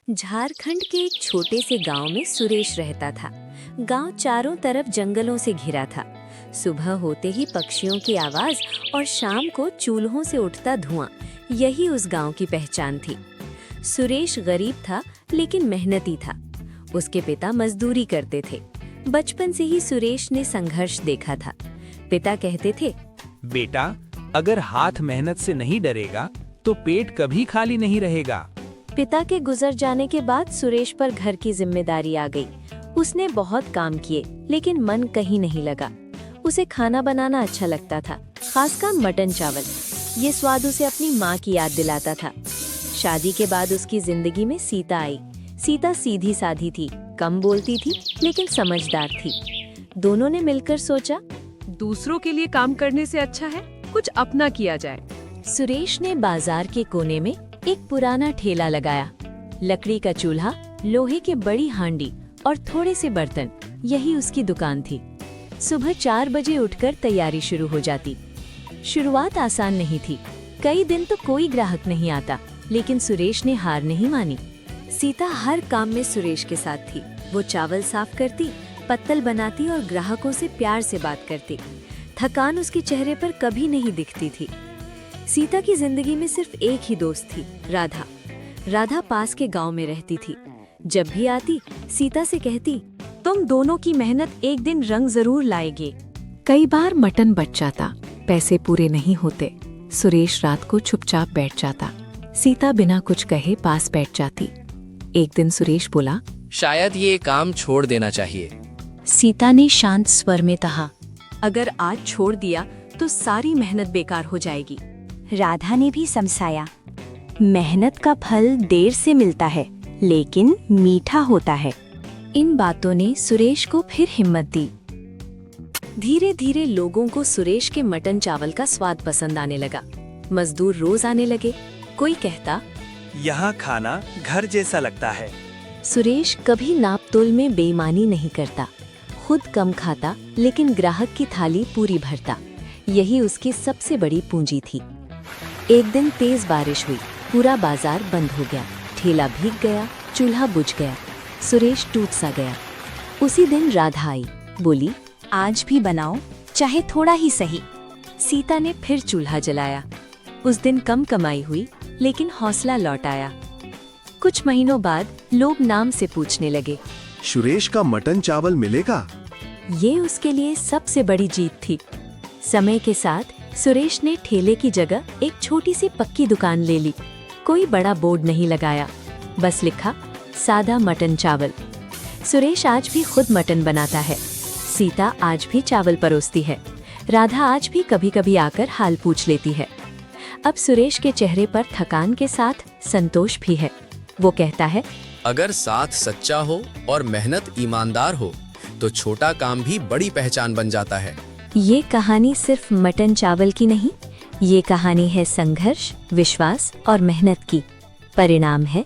झारखंड के एक छोटे से गांव में सुरेश रहता था। गांव चारों तरफ जंगलों से घिरा था। सुबह होते ही पक्षियों की आवाज और शाम को चूल्हों से उठता धुआं, यही उस गांव की पहचान थी। सुरेश गरीब था लेकिन मेहनती था। उसके पिता मजदूरी करते थे। बचपन से ही सुरेश ने संघर्ष देखा था। पिता कहते थे, बेटा, अगर हाथ मेहनत से नहीं डरेगा तो पेट कभी खाली नहीं रहेगा। पिता के गुजर जाने के बाद सुरेश पर घर की जिम्मेदारी आ गई। उसने बहुत काम किए लेकिन मन कहीं नहीं लगा। उसे खाना बनाना अच्छा लगता था, खासकर मटन चावल। ये स्वाद उसे अपनी माँ की याद दिलाता था। शादी के बाद उसकी जिंदगी में सीता आई। सीता सीधी साधी थी, कम बोलती थी लेकिन समझदार थी। दोनों ने मिलकर सोचा, दूसरों के लिए काम करने से अच्छा है कुछ अपना किया जाए। सुरेश ने बाजार के कोने में एक पुराना ठेला लगाया। लकड़ी का चूल्हा, लोहे की बड़ी हांडी और थोड़े से बर्तन, यही उसकी दुकान थी। सुबह 4 बजे उठकर तैयारी शुरू हो जाती। शुरुआत आसान नहीं थी। कई दिन तो कोई ग्राहक नहीं आता, लेकिन सुरेश ने हार नहीं मानी। सीता हर काम में सुरेश के साथ थी। वो चावल साफ करती, पत्तल बनाती और ग्राहकों से प्यार से बात करती। थकान उसके चेहरे पर कभी नहीं दिखती थी। सीता की जिंदगी में सिर्फ एक ही दोस्त थी, राधा। राधा पास के गांव में रहती थी। जब भी आती, सीता से कहती, तुम दोनों की मेहनत एक दिन रंग जरूर लाएगी। कई बार मटन बच जाता, पैसे पूरे नहीं होते। सुरेश रात को चुपचाप बैठ जाता। सीता बिना कुछ कहे पास बैठ जाती। एक दिन सुरेश बोला, शायद ये काम छोड़ देना चाहिए। सीता ने शांत स्वर में कहा, अगर आज छोड़ दिया तो सारी मेहनत बेकार हो जाएगी। राधा ने भी समझाया, मेहनत का फल देर से मिलता है लेकिन मीठा होता है। इन बातों ने सुरेश को फिर हिम्मत दी। धीरे धीरे लोगों को सुरेश के मटन चावल का स्वाद पसंद आने लगा। मजदूर रोज आने लगे। कोई कहता, यहाँ खाना घर जैसा लगता है। सुरेश कभी नापतोल में बेईमानी नहीं करता। खुद कम खाता लेकिन ग्राहक की थाली पूरी भरता। यही उसकी सबसे बड़ी पूंजी थी। एक दिन तेज बारिश हुई। पूरा बाजार बंद हो गया। ठेला भीग गया, चूल्हा बुझ गया। सुरेश टूट सा गया। उसी दिन राधा आई, बोली, आज भी बनाओ, चाहे थोड़ा ही सही। सीता ने फिर चूल्हा जलाया। उस दिन कम कमाई हुई लेकिन हौसला लौट आया। कुछ महीनों बाद लोग नाम से पूछने लगे, सुरेश का मटन चावल मिलेगा? ये उसके लिए सबसे बड़ी जीत थी। समय के साथ सुरेश ने ठेले की जगह एक छोटी सी पक्की दुकान ले ली। कोई बड़ा बोर्ड नहीं लगाया, बस लिखा, सादा मटन चावल। सुरेश आज भी खुद मटन बनाता है। सीता आज भी चावल परोसती है। राधा आज भी कभी कभी आकर हाल पूछ लेती है। अब सुरेश के चेहरे पर थकान के साथ संतोष भी है। वो कहता है, अगर साथ सच्चा हो और मेहनत ईमानदार हो तो छोटा काम भी बड़ी पहचान बन जाता है। ये कहानी सिर्फ मटन चावल की नहीं, ये कहानी है संघर्ष, विश्वास और मेहनत की। परिणाम है